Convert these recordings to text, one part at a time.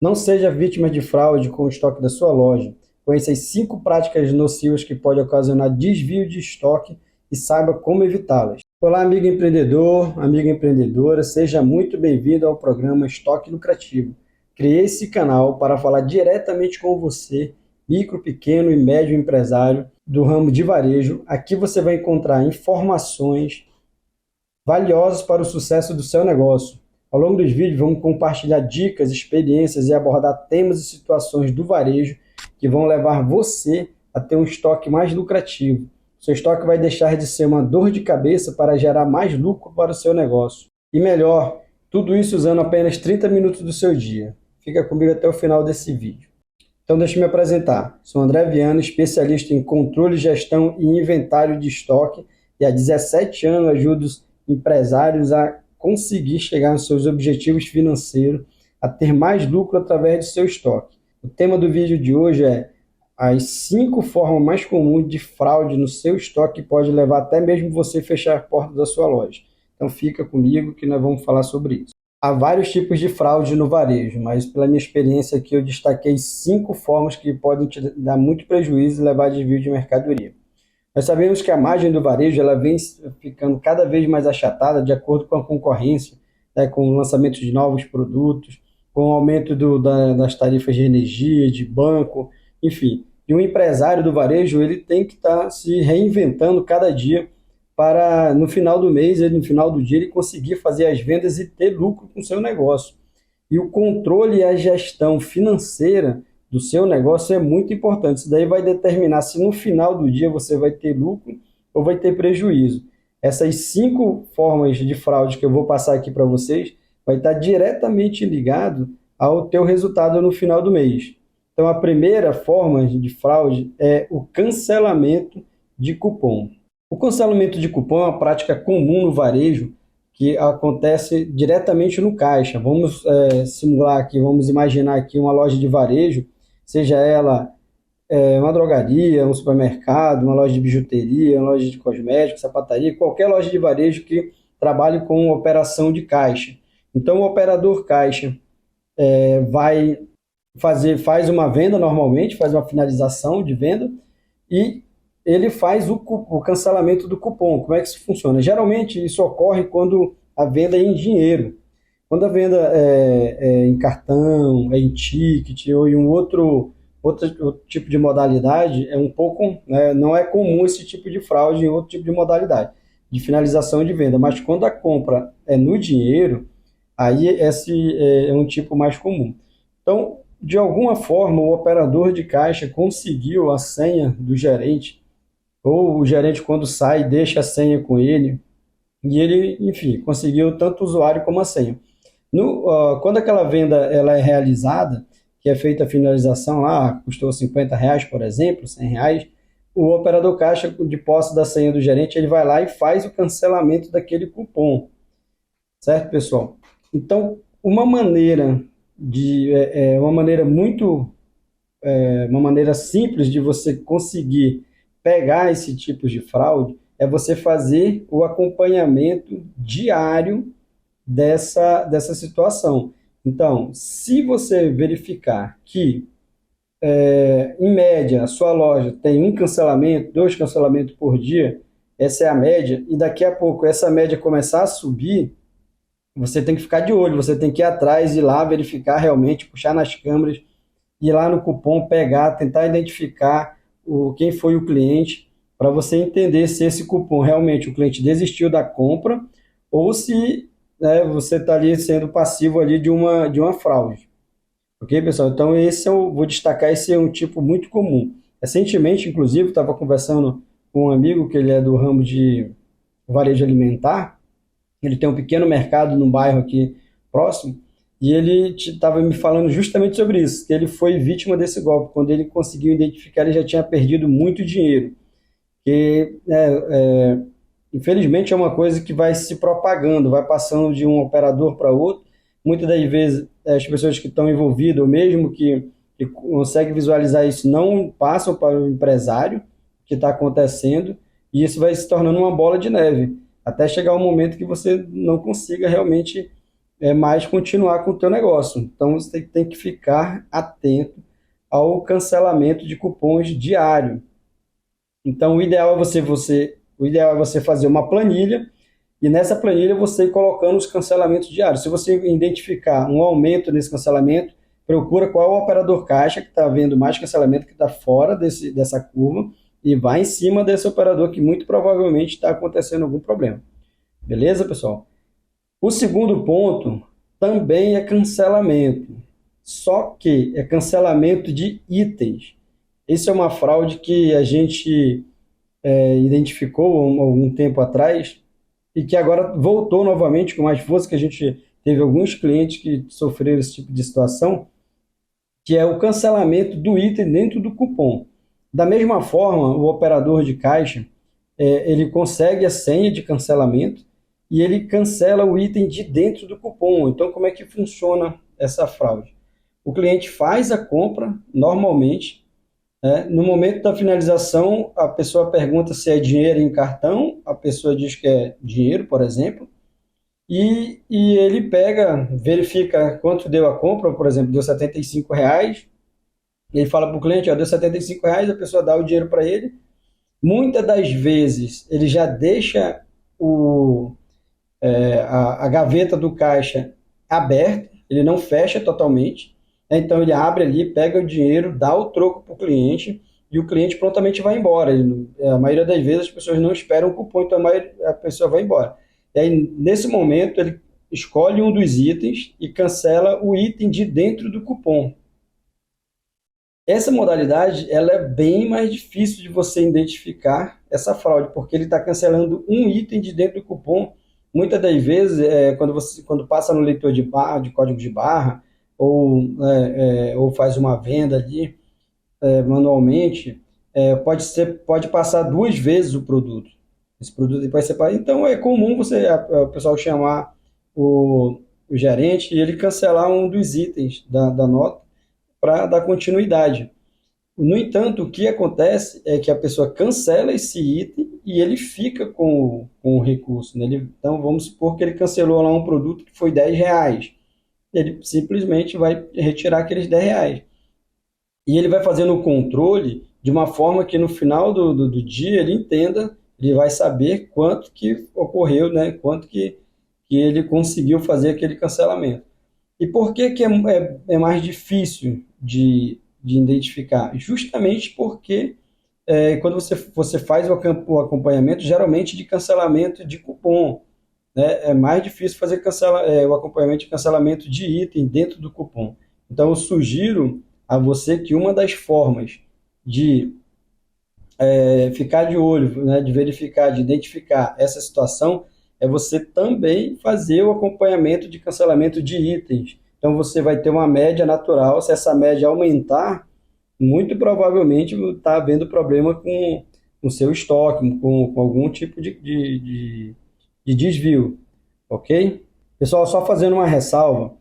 Não seja vítima de fraude com o estoque da sua loja. Conheça as 5 práticas nocivas que podem ocasionar desvio de estoque e saiba como evitá-las. Olá, amigo empreendedor, amiga empreendedora, seja muito bem-vindo ao programa Estoque Lucrativo. Criei esse canal para falar diretamente com você, micro, pequeno e médio empresário do ramo de varejo. Aqui você vai encontrar informações valiosas para o sucesso do seu negócio. Ao longo dos vídeos, vamos compartilhar dicas, experiências e abordar temas e situações do varejo que vão levar você a ter um estoque mais lucrativo. Seu estoque vai deixar de ser uma dor de cabeça para gerar mais lucro para o seu negócio. E melhor, tudo isso usando apenas 30 minutos do seu dia. Fica comigo até o final desse vídeo. Então deixa eu me apresentar. Sou André Viana, especialista em controle, gestão e inventário de estoque, e há 17 anos ajudo os empresários a conseguir chegar nos seus objetivos financeiros, a ter mais lucro através do seu estoque. O tema do vídeo de hoje é as 5 formas mais comuns de fraude no seu estoque que pode levar até mesmo você fechar a porta da sua loja. Então fica comigo que nós vamos falar sobre isso. Há vários tipos de fraude no varejo, mas pela minha experiência aqui eu destaquei 5 formas que podem te dar muito prejuízo e levar a desvio de mercadoria. Nós sabemos que a margem do varejo ela vem ficando cada vez mais achatada de acordo com a concorrência, né, com o lançamento de novos produtos, com o aumento das tarifas de energia, de banco, enfim. E o empresário do varejo ele tem que estar se reinventando cada dia para, no final do mês, no final do dia, ele conseguir fazer as vendas e ter lucro com o seu negócio. E o controle e a gestão financeira do seu negócio é muito importante. Isso daí vai determinar se no final do dia você vai ter lucro ou vai ter prejuízo. Essas 5 formas de fraude que eu vou passar aqui para vocês vai estar diretamente ligado ao teu resultado no final do mês. Então, a primeira forma de fraude é o cancelamento de cupom. O cancelamento de cupom é uma prática comum no varejo que acontece diretamente no caixa. Vamos simular aqui, vamos imaginar aqui uma loja de varejo, seja ela uma drogaria, um supermercado, uma loja de bijuteria, uma loja de cosméticos, sapataria, qualquer loja de varejo que trabalhe com operação de caixa. Então, o operador caixa faz uma venda normalmente, faz uma finalização de venda e ele faz o cancelamento do cupom. Como é que isso funciona? Geralmente isso ocorre quando a venda é em dinheiro. Quando a venda é em cartão, é em ticket ou em outro tipo de modalidade, é um pouco, não é comum esse tipo de fraude em outro tipo de modalidade de finalização de venda. Mas quando a compra é no dinheiro, aí esse é um tipo mais comum. Então, de alguma forma, o operador de caixa conseguiu a senha do gerente, ou o gerente, quando sai, deixa a senha com ele, e ele, enfim, conseguiu tanto o usuário como a senha. Quando aquela venda ela é realizada, que é feita a finalização lá, custou R$50, por exemplo, R$100, o operador caixa, de posse da senha do gerente, ele vai lá e faz o cancelamento daquele cupom. Certo, pessoal? Então, uma maneira simples de você conseguir pegar esse tipo de fraude é você fazer o acompanhamento diário dessa situação. Então, se você verificar que, em média, a sua loja tem 1 cancelamento, 2 cancelamentos por dia, essa é a média, e daqui a pouco essa média começar a subir, você tem que ficar de olho, você tem que ir atrás, ir lá verificar realmente, puxar nas câmeras, ir lá no cupom, pegar, tentar identificar quem foi o cliente, para você entender se esse cupom realmente o cliente desistiu da compra ou se você está ali sendo passivo ali de uma fraude. Ok, pessoal? Então vou destacar, esse é um tipo muito comum. Recentemente, inclusive, estava conversando com um amigo que ele é do ramo de varejo alimentar. Ele tem um pequeno mercado num bairro aqui próximo, e ele estava me falando justamente sobre isso, que ele foi vítima desse golpe. Quando ele conseguiu identificar, ele já tinha perdido muito dinheiro. Que, infelizmente, é uma coisa que vai se propagando, vai passando de um operador para outro. Muitas das vezes, as pessoas que estão envolvidas, ou mesmo que conseguem visualizar isso, não passam para o empresário que está acontecendo, e isso vai se tornando uma bola de neve, até chegar um momento que você não consiga realmente mais continuar com o teu negócio. Então você tem que ficar atento ao cancelamento de cupons diário. Então o ideal é você fazer uma planilha e nessa planilha você ir colocando os cancelamentos diários. Se você identificar um aumento nesse cancelamento, procura qual é o operador caixa que está vendo mais cancelamento, que está fora dessa curva, e vai em cima desse operador que muito provavelmente está acontecendo algum problema. Beleza, pessoal? O segundo ponto também é cancelamento, só que é cancelamento de itens. Isso é uma fraude que a gente identificou há algum tempo atrás e que agora voltou novamente com mais força, que a gente teve alguns clientes que sofreram esse tipo de situação, que é o cancelamento do item dentro do cupom. Da mesma forma, o operador de caixa, ele consegue a senha de cancelamento e ele cancela o item de dentro do cupom. Então, como é que funciona essa fraude? O cliente faz a compra normalmente, no momento da finalização, a pessoa pergunta se é dinheiro em cartão, a pessoa diz que é dinheiro, por exemplo, e ele pega, verifica quanto deu a compra, por exemplo, deu R$ 75, ele fala para o cliente, ó, deu R$ 75, a pessoa dá o dinheiro para ele. Muitas das vezes ele já deixa a gaveta do caixa aberta, ele não fecha totalmente, então ele abre ali, pega o dinheiro, dá o troco para o cliente e o cliente prontamente vai embora. A maioria das vezes as pessoas não esperam o cupom, então a pessoa vai embora. E aí, nesse momento, ele escolhe um dos itens e cancela o item de dentro do cupom. Essa modalidade ela é bem mais difícil de você identificar essa fraude, porque ele está cancelando um item de dentro do cupom. Muitas das vezes, quando passa no leitor de barra, de código de barra, ou faz uma venda ali manualmente, pode passar 2 vezes o produto. Esse produto depois você paga. Então é comum o pessoal chamar o gerente e ele cancelar um dos itens da nota para dar continuidade. No entanto, o que acontece é que a pessoa cancela esse item e ele fica com o recurso, né? Então vamos supor que ele cancelou lá um produto que foi R$ 10. Ele simplesmente vai retirar aqueles R$ 10. E ele vai fazendo o controle de uma forma que no final do dia ele entenda, ele vai saber quanto que ocorreu, né? Quanto que ele conseguiu fazer aquele cancelamento. E por que é mais difícil de identificar? Justamente porque quando você faz o acompanhamento, geralmente de cancelamento de cupom, né? É mais difícil fazer o acompanhamento de cancelamento de item dentro do cupom. Então, eu sugiro a você que uma das formas de ficar de olho, né, de verificar, de identificar essa situação, é você também fazer o acompanhamento de cancelamento de itens. Então, você vai ter uma média natural. Se essa média aumentar, muito provavelmente está havendo problema com o seu estoque, com algum tipo de desvio, ok? Pessoal, só fazendo uma ressalva,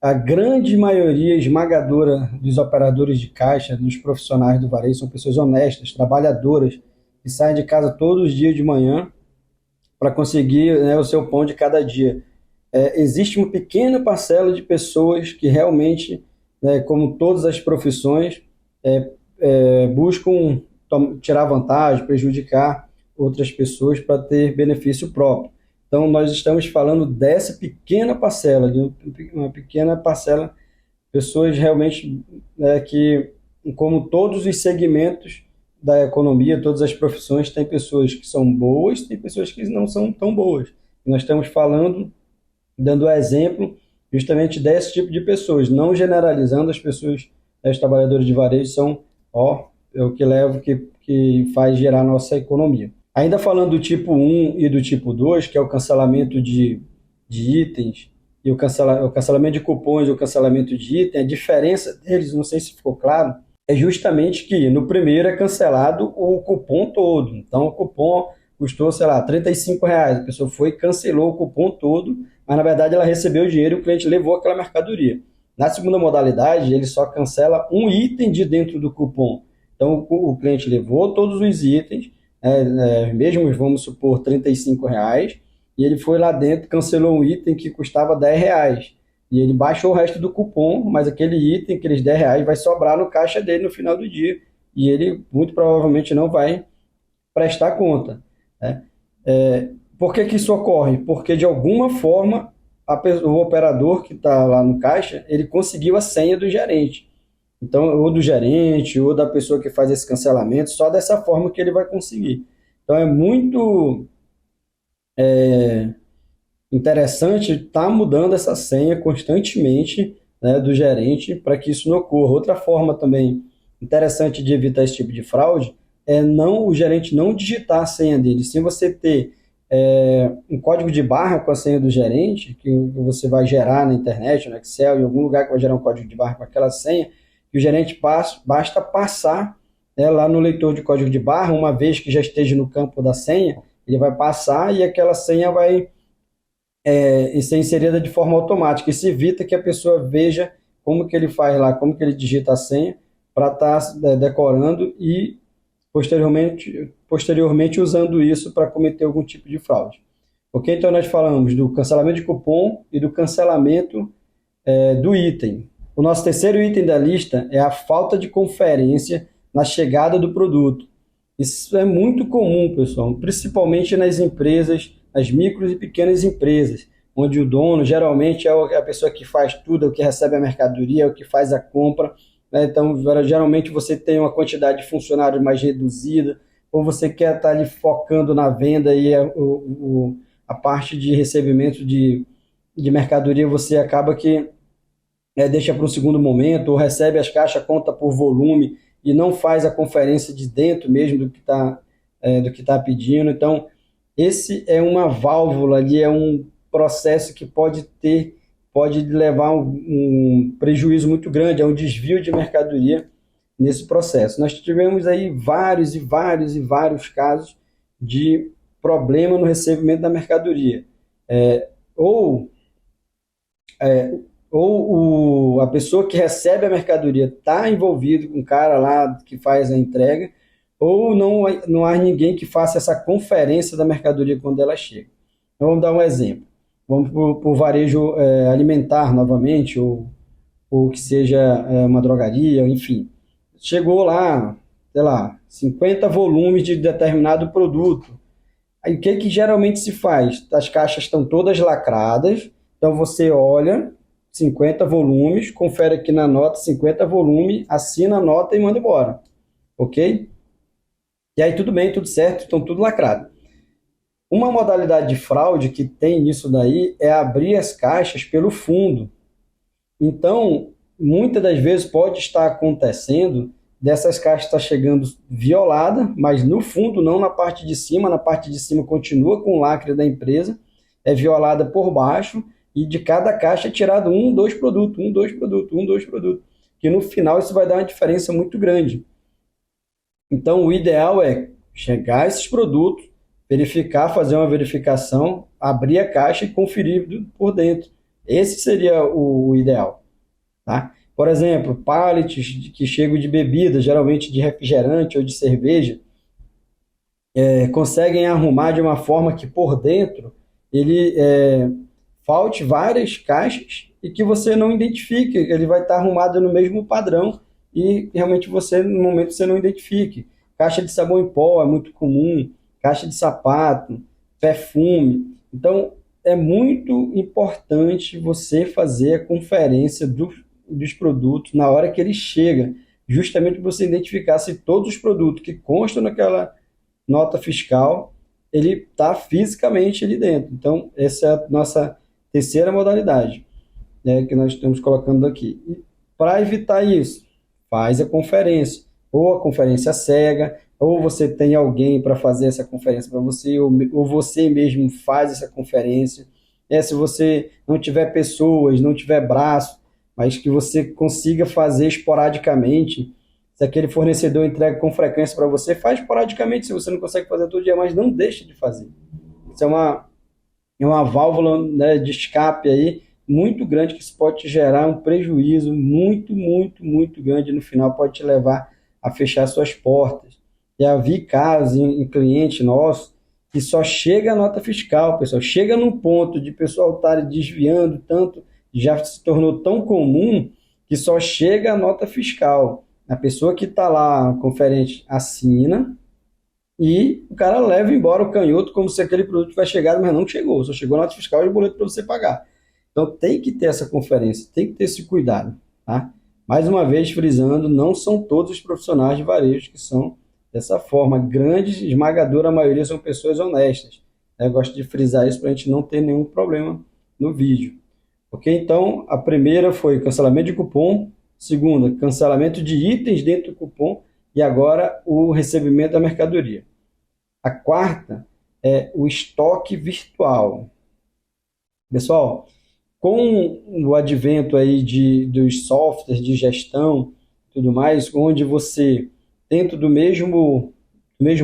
a grande maioria esmagadora dos operadores de caixa, dos profissionais do varejo, são pessoas honestas, trabalhadoras, que saem de casa todos os dias de manhã para conseguir, né, o seu pão de cada dia. Existe uma pequena parcela de pessoas que realmente, né, como todas as profissões, buscam tirar vantagem, prejudicar outras pessoas para ter benefício próprio. Então, nós estamos falando dessa pequena parcela, de uma pequena parcela, pessoas realmente que, como todos os segmentos da economia, todas as profissões, tem pessoas que são boas, tem pessoas que não são tão boas. E nós estamos falando, dando exemplo justamente desse tipo de pessoas, não generalizando as pessoas, os trabalhadores de varejo são é o que leva, que faz gerar a nossa economia. Ainda falando do tipo 1 e do tipo 2, que é o cancelamento de itens, e o cancelamento de cupons e o cancelamento de item, a diferença deles, não sei se ficou claro, é justamente que no primeiro é cancelado o cupom todo. Então o cupom custou, sei lá, R$ 35, a pessoa foi e cancelou o cupom todo, mas na verdade ela recebeu o dinheiro e o cliente levou aquela mercadoria. Na segunda modalidade, ele só cancela um item de dentro do cupom. Então o cliente levou todos os itens, mesmo vamos supor R$ 35, e ele foi lá dentro, cancelou um item que custava R$ 10. E ele baixou o resto do cupom, mas aquele item, aqueles R$ 10, vai sobrar no caixa dele no final do dia. E ele muito provavelmente não vai prestar conta, né? Por que que isso ocorre? Porque de alguma forma o operador que está lá no caixa, ele conseguiu a senha do gerente. Então, ou do gerente, ou da pessoa que faz esse cancelamento, só dessa forma que ele vai conseguir. Então, é muito interessante estar mudando essa senha constantemente, né, do gerente para que isso não ocorra. Outra forma também interessante de evitar esse tipo de fraude é o gerente não digitar a senha dele. Se você ter um código de barra com a senha do gerente, que você vai gerar na internet, no Excel, em algum lugar que vai gerar um código de barra com aquela senha, que o gerente basta passar, né, lá no leitor de código de barra, uma vez que já esteja no campo da senha, ele vai passar e aquela senha vai ser inserida de forma automática. Isso evita que a pessoa veja como que ele faz lá, como que ele digita a senha, para estar decorando e posteriormente usando isso para cometer algum tipo de fraude. Ok? Então nós falamos do cancelamento de cupom e do cancelamento do item. O nosso terceiro item da lista é a falta de conferência na chegada do produto. Isso é muito comum, pessoal, principalmente nas empresas, nas micros e pequenas empresas, onde o dono geralmente é a pessoa que faz tudo, é o que recebe a mercadoria, é o que faz a compra, né? Então, geralmente você tem uma quantidade de funcionários mais reduzida, ou você quer estar ali focando na venda e a parte de recebimento de mercadoria você acaba que deixa para um segundo momento, ou recebe as caixas, conta por volume e não faz a conferência de dentro mesmo do que está pedindo. Então, esse é uma válvula ali, é um processo que pode levar a um prejuízo muito grande, é um desvio de mercadoria nesse processo. Nós tivemos aí vários e vários e vários casos de problema no recebimento da mercadoria. A pessoa que recebe a mercadoria está envolvida com o cara lá que faz a entrega, ou não há ninguém que faça essa conferência da mercadoria quando ela chega. Então, vamos dar um exemplo. Vamos para o varejo alimentar novamente, ou que seja uma drogaria, enfim. Chegou lá, sei lá, 50 volumes de determinado produto. Aí o que geralmente se faz? As caixas estão todas lacradas, então você olha 50 volumes, confere aqui na nota 50 volumes, assina a nota e manda embora. Ok? E aí tudo bem, tudo certo, estão tudo lacrado. Uma modalidade de fraude que tem nisso daí é abrir as caixas pelo fundo. Então, muitas das vezes pode estar acontecendo dessas caixas estar chegando violada, mas no fundo não na parte de cima. Na parte de cima continua com o lacre da empresa, é violada por baixo, e de cada caixa é tirado 2 produtos, 2 produtos, 2 produtos, que no final isso vai dar uma diferença muito grande. Então, o ideal é chegar a esses produtos, verificar, fazer uma verificação, abrir a caixa e conferir por dentro. Esse seria o ideal, tá? Por exemplo, pallets que chegam de bebida, geralmente de refrigerante ou de cerveja, conseguem arrumar de uma forma que por dentro ele falte várias caixas e que você não identifique, ele vai estar arrumado no mesmo padrão e realmente você, no momento, você não identifique. Caixa de sabão em pó é muito comum, caixa de sapato, perfume. Então, é muito importante você fazer a conferência dos produtos na hora que ele chega, justamente para você identificar se todos os produtos que constam naquela nota fiscal, ele está fisicamente ali dentro. Então, essa é a nossa terceira modalidade, né, que nós estamos colocando aqui. Para evitar isso, faz a conferência, ou a conferência cega, ou você tem alguém para fazer essa conferência para você, ou você mesmo faz essa conferência. Se você não tiver pessoas, não tiver braço, mas que você consiga fazer esporadicamente, se aquele fornecedor entrega com frequência para você, faz esporadicamente, se você não consegue fazer todo dia, mas não deixe de fazer. Isso é uma válvula, né, de escape aí muito grande, que isso pode te gerar um prejuízo muito, muito, muito grande. No final pode te levar a fechar suas portas. Já vi casos em cliente nosso que só chega a nota fiscal, pessoal. Chega num ponto de pessoal estar desviando tanto, já se tornou tão comum que só chega a nota fiscal. A pessoa que está lá, conferente, assina e o cara leva embora o canhoto como se aquele produto tivesse chegado, mas não chegou. Só chegou a nota fiscal e o boleto para você pagar. Então tem que ter essa conferência, tem que ter esse cuidado, tá? Mais uma vez, frisando, não são todos os profissionais de varejo que são dessa forma. Grande, esmagadora maioria são pessoas honestas. Eu gosto de frisar isso para a gente não ter nenhum problema no vídeo. Ok? Então, a primeira foi cancelamento de cupom. Segunda, cancelamento de itens dentro do cupom. E agora, o recebimento da mercadoria. A quarta é o estoque virtual. Pessoal, com o advento aí dos softwares de gestão e tudo mais, onde você, dentro do mesmo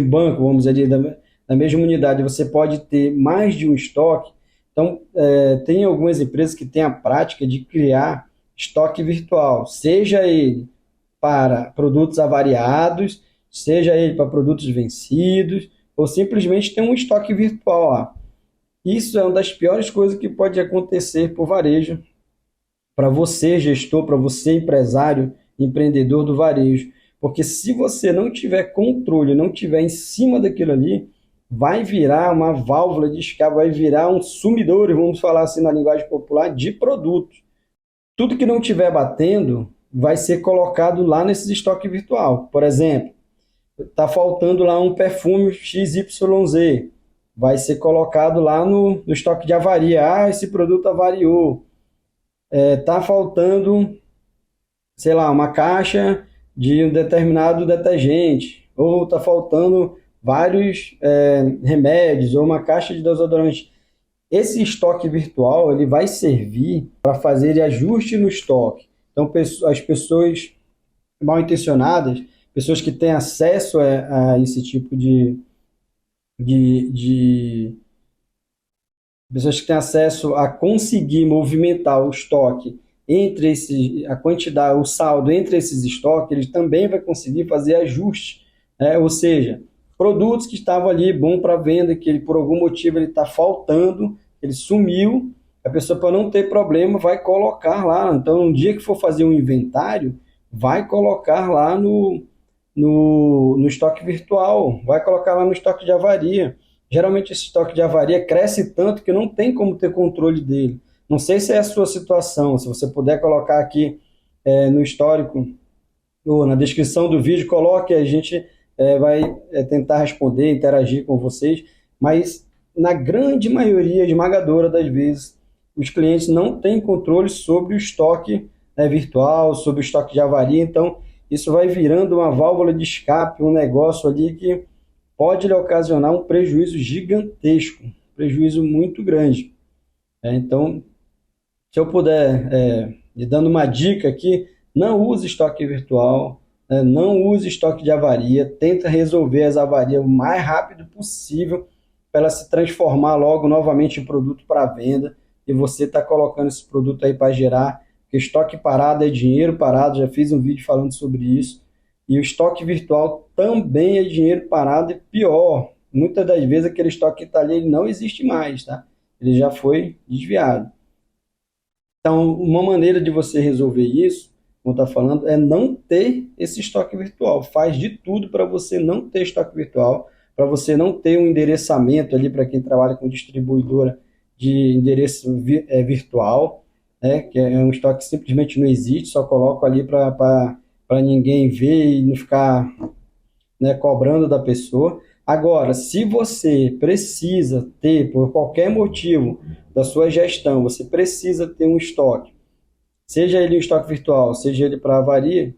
banco, vamos dizer, da mesma unidade, você pode ter mais de um estoque. Então, tem algumas empresas que têm a prática de criar estoque virtual, seja ele para produtos avariados, seja ele para produtos vencidos, ou simplesmente tem um estoque virtual lá. Isso é uma das piores coisas que pode acontecer por varejo, para você, gestor, para você, empresário, empreendedor do varejo. Porque se você não tiver controle, não tiver em cima daquilo ali, vai virar uma válvula de escape, vai virar um sumidouro, vamos falar assim na linguagem popular, de produtos. Tudo que não estiver batendo vai ser colocado lá nesses estoques virtual. Por exemplo, está faltando lá um perfume XYZ, vai ser colocado lá no estoque de avaria. Ah, esse produto avariou. Está faltando, sei lá, uma caixa de um determinado detergente, ou está faltando vários remédios, ou uma caixa de desodorante. Esse estoque virtual ele vai servir para fazer ajuste no estoque. Então, as pessoas mal intencionadas, pessoas que têm acesso a esse tipo de pessoas que têm acesso a conseguir movimentar o estoque entre a quantidade, o saldo entre esses estoques, eles também vai conseguir fazer ajustes, ou seja, produtos que estavam ali bom para venda, que ele, por algum motivo ele está faltando, ele sumiu, a pessoa, para não ter problema, vai colocar lá. Então, no dia que for fazer um inventário, vai colocar lá no estoque virtual, vai colocar lá no estoque de avaria. Geralmente esse estoque de avaria cresce tanto que não tem como ter controle dele. Não sei se é a sua situação, se você puder colocar aqui no histórico ou na descrição do vídeo, coloque, a gente vai tentar responder, interagir com vocês, mas na grande maioria esmagadora das vezes, os clientes não têm controle sobre o estoque virtual, sobre o estoque de avaria, então isso vai virando uma válvula de escape, um negócio ali que pode lhe ocasionar um prejuízo gigantesco, um prejuízo muito grande. Então, se eu puder, lhe dando uma dica aqui, não use estoque virtual, não use estoque de avaria, tenta resolver as avarias o mais rápido possível para ela se transformar logo novamente em produto para venda e você está colocando esse produto aí para gerar, porque estoque parado é dinheiro parado, já fiz um vídeo falando sobre isso, e o estoque virtual também é dinheiro parado e pior, muitas das vezes aquele estoque que está ali ele não existe mais, tá? Ele já foi desviado. Então, uma maneira de você resolver isso, como está falando, é não ter esse estoque virtual. Faz de tudo para você não ter estoque virtual, para você não ter um endereçamento ali para quem trabalha com distribuidora de endereço virtual, que é um estoque que simplesmente não existe, só coloco ali para ninguém ver e não ficar cobrando da pessoa. Agora, se você precisa ter, por qualquer motivo da sua gestão, você precisa ter um estoque, seja ele um estoque virtual, seja ele para avaria,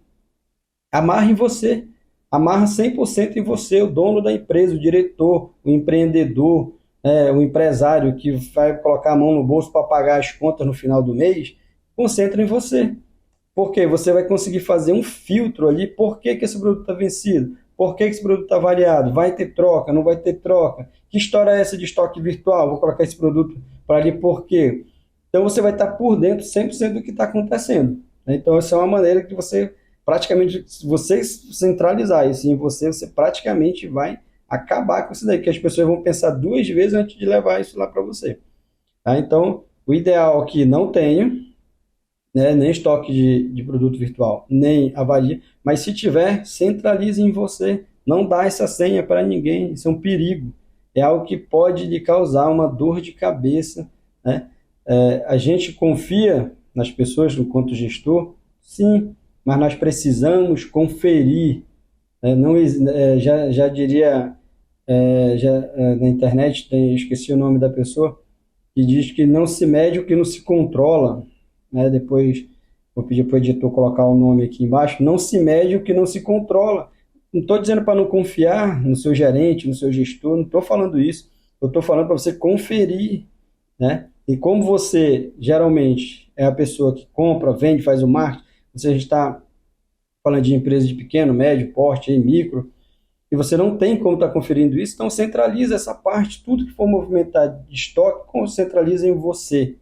amarre em você, amarra 100% em você, o dono da empresa, o diretor, o empreendedor, o empresário que vai colocar a mão no bolso para pagar as contas no final do mês, concentra em você. Porque você vai conseguir fazer um filtro ali, por que esse produto está vencido? Por que esse produto está variado? Vai ter troca? Não vai ter troca? Que história é essa de estoque virtual? Vou colocar esse produto para ali por quê? Então você vai estar por dentro 100% do que está acontecendo. Então essa é uma maneira que você praticamente, se você centralizar isso em você, você praticamente vai acabar com isso daí, que as pessoas vão pensar duas vezes antes de levar isso lá para você. Tá? Então, o ideal aqui não tenha, né, nem estoque de produto virtual, nem avalie, mas se tiver, centralize em você. Não dá essa senha para ninguém, isso é um perigo. É algo que pode lhe causar uma dor de cabeça, né? A gente confia nas pessoas enquanto gestor, sim, mas nós precisamos conferir. Não, já diria, na internet, esqueci o nome da pessoa, que diz que não se mede o que não se controla, né? Depois vou pedir para o editor colocar o nome aqui embaixo. Não se mede o que não se controla. Não estou dizendo para não confiar no seu gerente, no seu gestor, não estou falando isso. Eu estou falando para você conferir, né? E como você geralmente é a pessoa que compra, vende, faz o marketing, você está falando de empresas de pequeno, médio, porte, micro, e você não tem como estar conferindo isso, então centraliza essa parte, tudo que for movimentar de estoque, centraliza em você.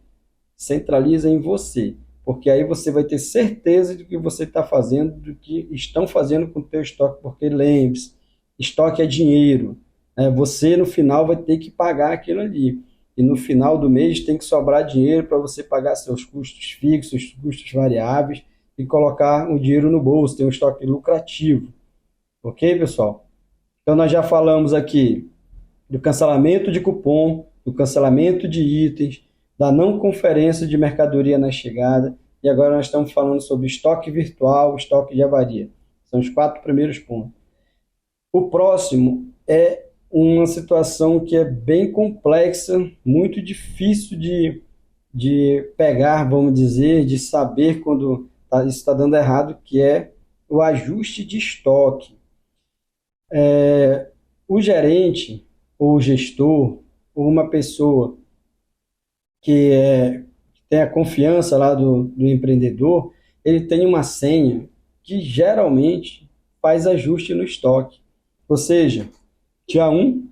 Centraliza em você, porque aí você vai ter certeza do que você está fazendo, do que estão fazendo com o teu estoque, porque lembre-se, estoque é dinheiro, né? Você no final vai ter que pagar aquilo ali, e no final do mês tem que sobrar dinheiro para você pagar seus custos fixos, custos variáveis, e colocar o dinheiro no bolso, ter um estoque lucrativo. Ok, pessoal? Então, nós já falamos aqui do cancelamento de cupom, do cancelamento de itens, da não conferência de mercadoria na chegada, e agora nós estamos falando sobre estoque virtual, estoque de avaria. São os 4 primeiros pontos. O próximo é uma situação que é bem complexa, muito difícil de pegar, vamos dizer, de saber quando isso está dando errado, que é o ajuste de estoque. O gerente, ou o gestor, ou uma pessoa que tem a confiança lá do empreendedor, ele tem uma senha que geralmente faz ajuste no estoque. Ou seja, tinha um,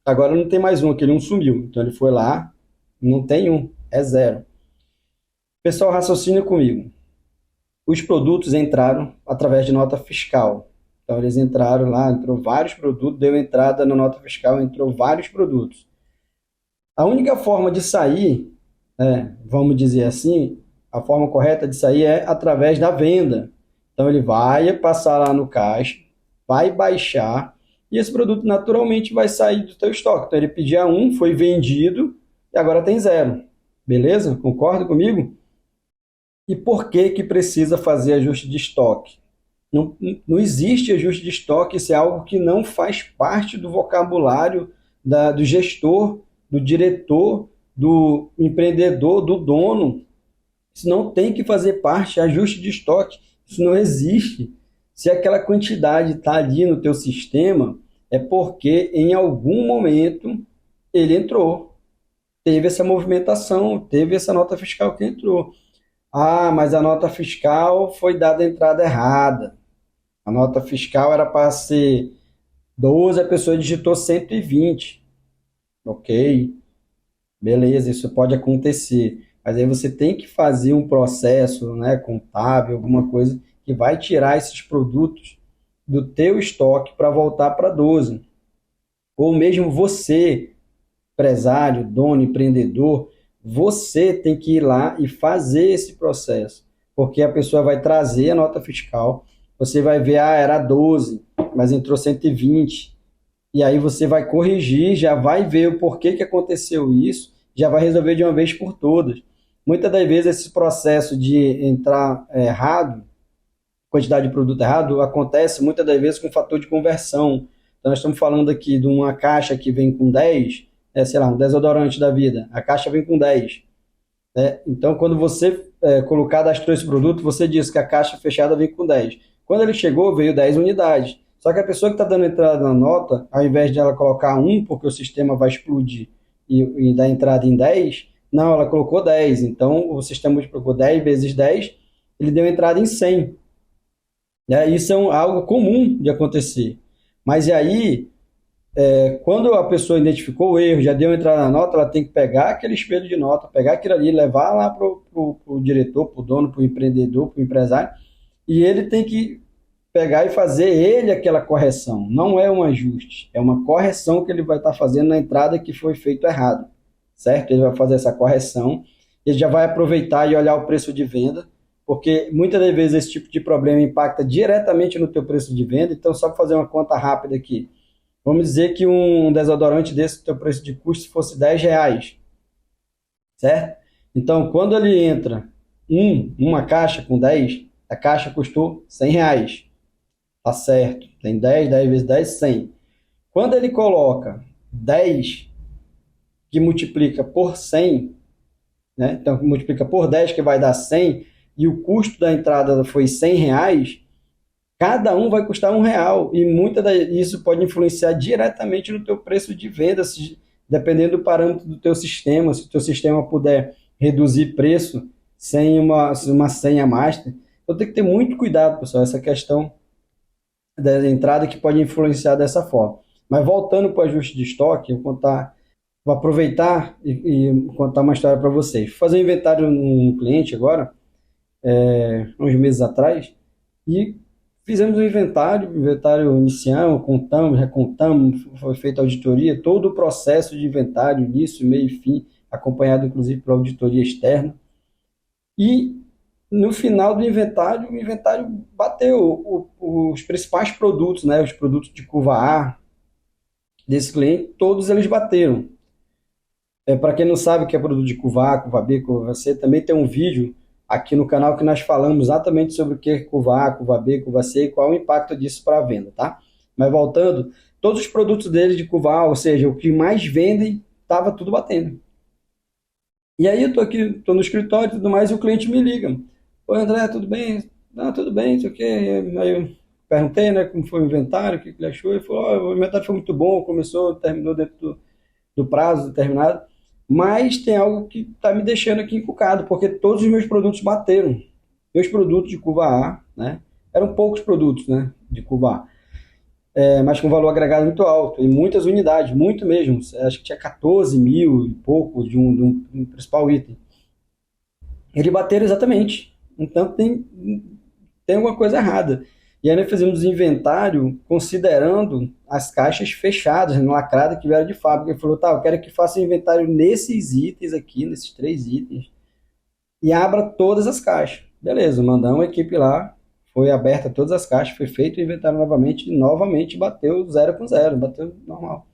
agora não tem mais um, aquele um sumiu. Então ele foi lá, não tem um, é zero. Pessoal, raciocina comigo. Os produtos entraram através de nota fiscal. Então, eles entraram lá, entrou vários produtos, deu entrada na nota fiscal, entrou vários produtos. A única forma de sair, vamos dizer assim, a forma correta de sair é através da venda. Então, ele vai passar lá no caixa, vai baixar, e esse produto naturalmente vai sair do teu estoque. Então, ele pedia um, foi vendido, e agora tem zero. Beleza? Concorda comigo? E por que que precisa fazer ajuste de estoque? Não existe ajuste de estoque, isso é algo que não faz parte do vocabulário do gestor, do diretor, do empreendedor, do dono. Isso não tem que fazer parte, ajuste de estoque, isso não existe. Se aquela quantidade está ali no teu sistema, é porque em algum momento ele entrou, teve essa movimentação, teve essa nota fiscal que entrou. Ah, mas a nota fiscal foi dada a entrada errada. A nota fiscal era para ser 12, a pessoa digitou 120. Ok, beleza, isso pode acontecer. Mas aí você tem que fazer um processo, né, contábil, alguma coisa, que vai tirar esses produtos do teu estoque para voltar para 12. Ou mesmo você, empresário, dono, empreendedor, você tem que ir lá e fazer esse processo. Porque a pessoa vai trazer a nota fiscal, você vai ver, era 12, mas entrou 120. E aí você vai corrigir, já vai ver o porquê que aconteceu isso, já vai resolver de uma vez por todas. Muitas das vezes esse processo de entrar errado, quantidade de produto errado, acontece muitas das vezes com fator de conversão. Então nós estamos falando aqui de uma caixa que vem com 10, sei lá, um desodorante da vida, a caixa vem com 10. Então quando você cadastrou esse produto, você disse que a caixa fechada vem com 10. Quando ele chegou, veio 10 unidades. Só que a pessoa que está dando entrada na nota, ao invés de ela colocar 1, porque o sistema vai explodir e dar entrada em 10, não, ela colocou 10. Então, o sistema multiplicou 10 vezes 10, ele deu entrada em 100. Isso é algo comum de acontecer. Mas e aí, quando a pessoa identificou o erro, já deu entrada na nota, ela tem que pegar aquele espelho de nota, pegar aquilo ali, levar lá para o diretor, para o dono, para o empreendedor, para o empresário, e ele tem que pegar e fazer ele aquela correção. Não é um ajuste, é uma correção que ele vai estar fazendo na entrada que foi feito errado, certo? Ele vai fazer essa correção, ele já vai aproveitar e olhar o preço de venda, porque muitas das vezes esse tipo de problema impacta diretamente no teu preço de venda. Então, só para fazer uma conta rápida aqui, vamos dizer que um desodorante desse, o teu preço de custo fosse R$10, certo? Então, quando ele entra uma caixa com 10, a caixa custou R$100. Tá certo, tem 10, 10 vezes 10, 100. Quando ele coloca 10 que multiplica por 100, né? Então multiplica por 10 que vai dar 100, e o custo da entrada foi R$100, cada um vai custar R$1, e isso pode influenciar diretamente no teu preço de venda, dependendo do parâmetro do teu sistema. Se o teu sistema puder reduzir preço sem uma senha master, então tem que ter muito cuidado, pessoal, essa questão da entrada que pode influenciar dessa forma. Mas voltando para o ajuste de estoque, vou aproveitar e contar uma história para vocês. Fui fazer um inventário num cliente agora, uns meses atrás, e fizemos um inventário iniciamos, contamos, recontamos, foi feita auditoria, todo o processo de inventário, início, meio e fim, acompanhado inclusive pela auditoria externa. E no final do inventário, o inventário bateu os principais produtos, né? Os produtos de curva A desse cliente, todos eles bateram. Para quem não sabe o que é produto de curva A, curva B, curva C, também tem um vídeo aqui no canal que nós falamos exatamente sobre o que é curva A, curva B, curva C e qual é o impacto disso para a venda, tá? Mas voltando, todos os produtos dele de curva A, ou seja, o que mais vendem, estava tudo batendo. E aí eu tô no escritório e tudo mais, e o cliente me liga. Oi, André, tudo bem? Não, tudo bem, não sei o quê. Aí eu perguntei, né, como foi o inventário, o que ele achou. Ele falou, o inventário foi muito bom, terminou dentro do prazo determinado, mas tem algo que está me deixando aqui encucado, porque todos os meus produtos bateram. Meus produtos de curva A, né, eram poucos produtos, né, de curva A, mas com valor agregado muito alto, e muitas unidades, muito mesmo. Acho que tinha 14 mil e pouco de um principal item. Eles bateram exatamente. Então tem alguma coisa errada. E aí nós fizemos o inventário considerando as caixas fechadas, lacradas, que vieram de fábrica. Ele falou, tá, eu quero que faça inventário nesses itens aqui, nesses 3 itens, e abra todas as caixas. Beleza, mandamos a equipe lá, foi aberta todas as caixas, foi feito o inventário novamente, e novamente bateu 0 com 0, bateu normal.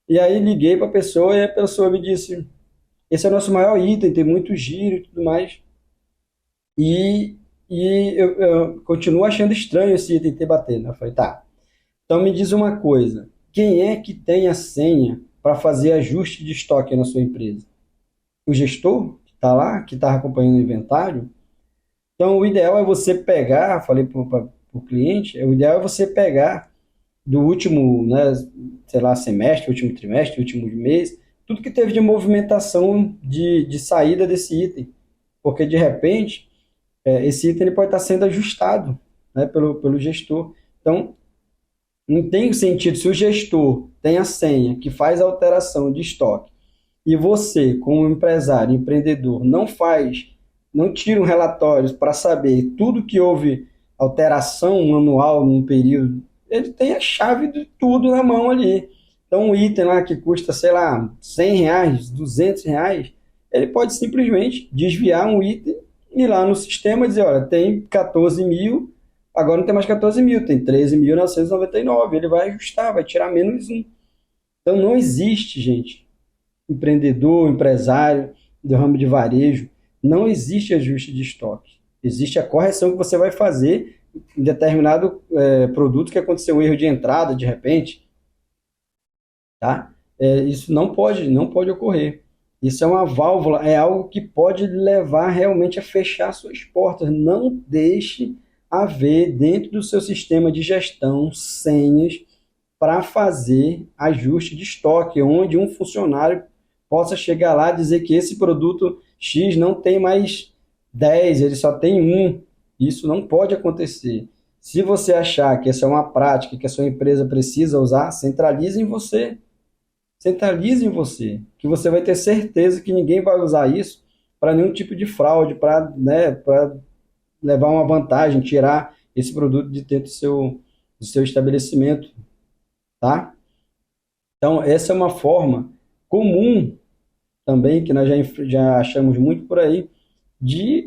E aí liguei para a pessoa, e a pessoa me disse, esse é o nosso maior item, tem muito giro e tudo mais. E eu continuo achando estranho esse item ter batido. Eu falei, tá, então me diz uma coisa, quem é que tem a senha para fazer ajuste de estoque na sua empresa? O gestor que está lá, que está acompanhando o inventário? Então o ideal é você pegar, falei para o cliente, o ideal é você pegar do último, né, sei lá, semestre, último trimestre, último mês, tudo que teve de movimentação de saída desse item, porque de repente esse item ele pode estar sendo ajustado, né, pelo gestor. Então, não tem sentido, se o gestor tem a senha que faz a alteração de estoque e você, como empresário, empreendedor, não tira um relatório para saber tudo que houve alteração anual num período, ele tem a chave de tudo na mão ali. Então, um item lá que custa, sei lá, R$100, R$200, ele pode simplesmente desviar um item e lá no sistema dizer, olha, tem 14 mil, agora não tem mais 14 mil, tem 13.999. Ele vai ajustar, vai tirar menos um. Então não existe, gente, empreendedor, empresário do ramo de varejo, não existe ajuste de estoque. Existe a correção que você vai fazer em determinado produto que aconteceu um erro de entrada, de repente. Tá? Isso não pode ocorrer. Isso é uma válvula, é algo que pode levar realmente a fechar suas portas. Não deixe haver dentro do seu sistema de gestão senhas para fazer ajuste de estoque, onde um funcionário possa chegar lá e dizer que esse produto X não tem mais 10, ele só tem 1. Isso não pode acontecer. Se você achar que essa é uma prática que a sua empresa precisa usar, centralize em você. Centralize em você, que você vai ter certeza que ninguém vai usar isso para nenhum tipo de fraude, para levar uma vantagem, tirar esse produto de dentro do seu estabelecimento, tá? Então, essa é uma forma comum também, que nós já achamos muito por aí,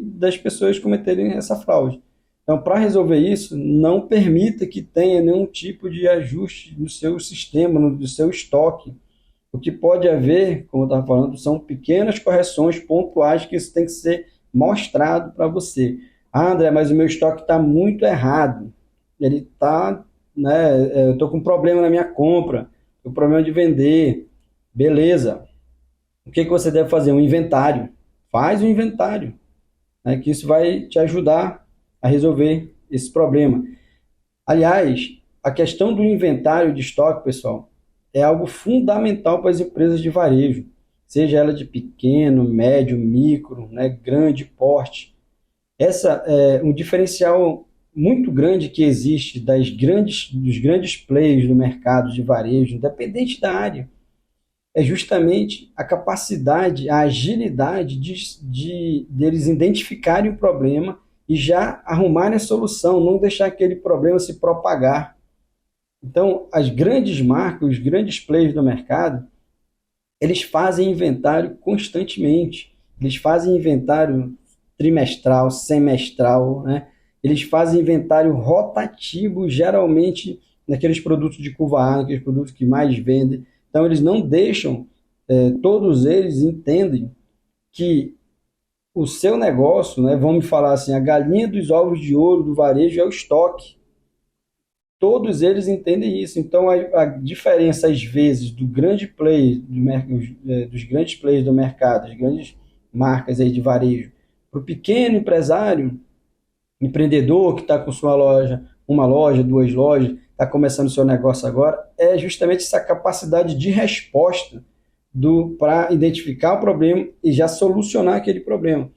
das pessoas cometerem essa fraude. Então, para resolver isso, não permita que tenha nenhum tipo de ajuste no seu sistema, no seu estoque. O que pode haver, como eu estava falando, são pequenas correções pontuais que isso tem que ser mostrado para você. Ah, André, mas o meu estoque está muito errado. Ele está, né, eu estou com problema na minha compra, estou com problema de vender. Beleza. O que você deve fazer? Um inventário. Faz um inventário, né, que isso vai te ajudar a resolver esse problema. Aliás, a questão do inventário de estoque, pessoal, é algo fundamental para as empresas de varejo, seja ela de pequeno, médio, micro, né, grande porte. Essa é um diferencial muito grande que existe dos grandes players do mercado de varejo, independente da área, é justamente a capacidade, a agilidade deles identificarem o problema e já arrumarem a solução, não deixar aquele problema se propagar. Então, as grandes marcas, os grandes players do mercado, eles fazem inventário constantemente. Eles fazem inventário trimestral, semestral, né? Eles fazem inventário rotativo, geralmente naqueles produtos de curva A, naqueles produtos que mais vendem. Então, eles não deixam, todos eles entendem que o seu negócio, né, vamos falar assim, a galinha dos ovos de ouro do varejo é o estoque. Todos eles entendem isso. Então, a diferença, às vezes, do grande play, dos grandes players do mercado, as grandes marcas aí de varejo, para o pequeno empresário, empreendedor que está com sua loja, uma loja, duas lojas, está começando o seu negócio agora, é justamente essa capacidade de resposta para identificar o problema e já solucionar aquele problema.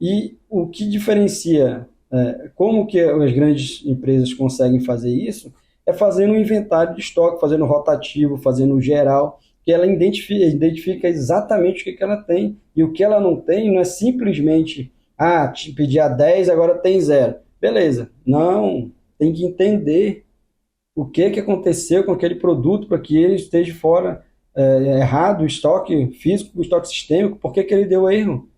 E o que diferencia como que as grandes empresas conseguem fazer isso é fazendo um inventário de estoque, fazendo rotativo, fazendo geral, que ela identifica exatamente o que ela tem. E o que ela não tem não é simplesmente te pedir a 10, agora tem 0. Beleza. Não, tem que entender o que aconteceu com aquele produto para que ele esteja fora errado, o estoque físico, o estoque sistêmico, por que ele deu erro.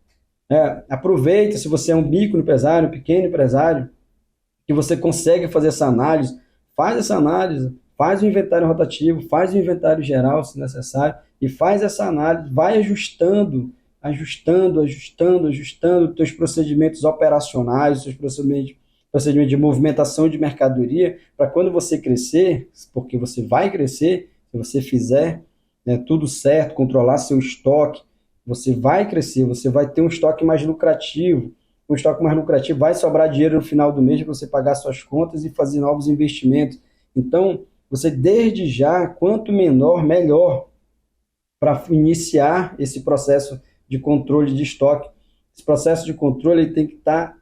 Aproveita, se você é um micro empresário, um pequeno empresário, que você consegue fazer essa análise, faz o inventário rotativo, faz o inventário geral, se necessário, e faz essa análise, vai ajustando os teus procedimentos operacionais, os teus procedimentos de movimentação de mercadoria, para quando você crescer, porque você vai crescer, se você fizer tudo certo, controlar seu estoque, você vai crescer, você vai ter um estoque mais lucrativo. Um estoque mais lucrativo vai sobrar dinheiro no final do mês para você pagar suas contas e fazer novos investimentos. Então, você desde já, quanto menor, melhor, para iniciar esse processo de controle de estoque. Esse processo de controle ele tem que estar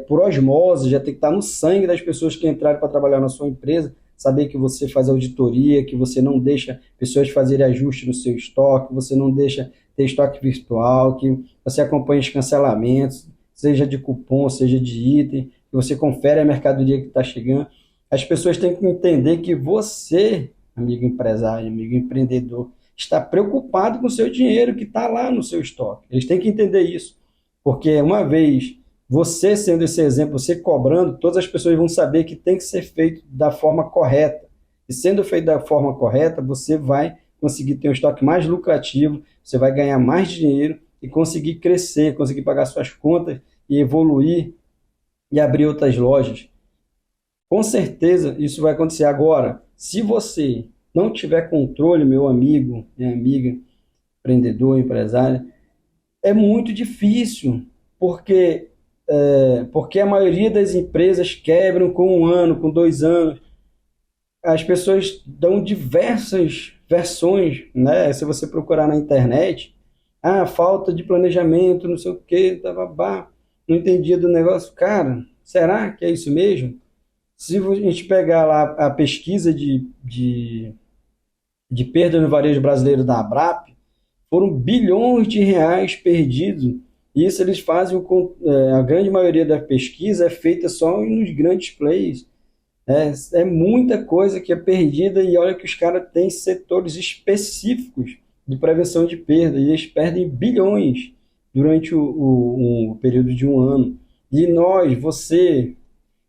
por osmose, já tem que estar no sangue das pessoas que entrarem para trabalhar na sua empresa, saber que você faz auditoria, que você não deixa pessoas fazerem ajuste no seu estoque, você não deixa ter estoque virtual, que você acompanha os cancelamentos, seja de cupom, seja de item, que você confere a mercadoria que está chegando. As pessoas têm que entender que você, amigo empresário, amigo empreendedor, está preocupado com o seu dinheiro que está lá no seu estoque. Eles têm que entender isso, porque uma vez você sendo esse exemplo, você cobrando, todas as pessoas vão saber que tem que ser feito da forma correta. E sendo feito da forma correta, você vai conseguir ter um estoque mais lucrativo, você vai ganhar mais dinheiro e conseguir crescer, conseguir pagar suas contas e evoluir e abrir outras lojas. Com certeza isso vai acontecer. Agora, se você não tiver controle, meu amigo, minha amiga, empreendedor, empresário, é muito difícil, porque a maioria das empresas quebram com 1 ano, com 2 anos. As pessoas dão diversas versões, né? Se você procurar na internet, falta de planejamento, não sei o quê, não entendia do negócio. Cara, será que é isso mesmo? Se a gente pegar lá a pesquisa de perda no varejo brasileiro da Abrap, foram bilhões de reais perdidos Isso eles fazem, a grande maioria da pesquisa é feita só nos grandes players. É muita coisa que é perdida e olha que os caras têm setores específicos de prevenção de perda e eles perdem bilhões durante o período de um ano. E nós, você,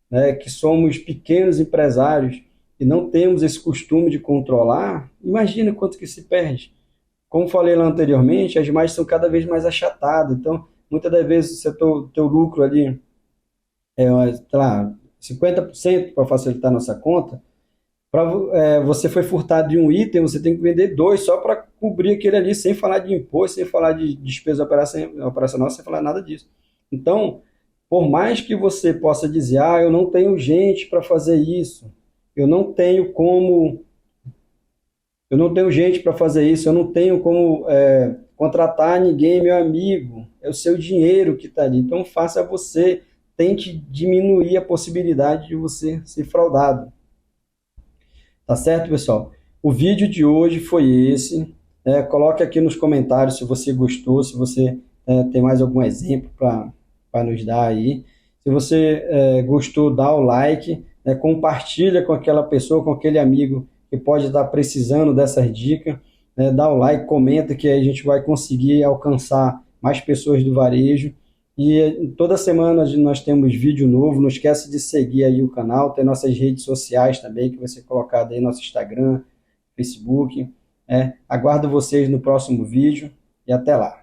né, que somos pequenos empresários e não temos esse costume de controlar, imagina quanto que se perde. Como falei lá anteriormente, as margens são cada vez mais achatadas. Então, muitas das vezes, o teu lucro ali sei lá, 50% para facilitar a nossa conta, você foi furtado de um item, você tem que vender dois só para cobrir aquele ali, sem falar de imposto, sem falar de despesa operacional, sem falar nada disso. Então, por mais que você possa dizer, eu não tenho gente para fazer isso, eu não tenho como, eu não tenho gente para fazer isso, eu não tenho como contratar ninguém, meu amigo, é o seu dinheiro que está ali. Então, faça você, tente diminuir a possibilidade de você ser fraudado. Tá certo, pessoal? O vídeo de hoje foi esse. Coloque aqui nos comentários se você gostou, se você tem mais algum exemplo para nos dar aí. Se você gostou, dá o like, compartilha com aquela pessoa, com aquele amigo que pode estar precisando dessas dicas. Dá o like, comenta que a gente vai conseguir alcançar mais pessoas do varejo. E toda semana nós temos vídeo novo, não esquece de seguir aí o canal, tem nossas redes sociais também, que vai ser colocado aí, nosso Instagram, Facebook. Aguardo vocês no próximo vídeo e até lá.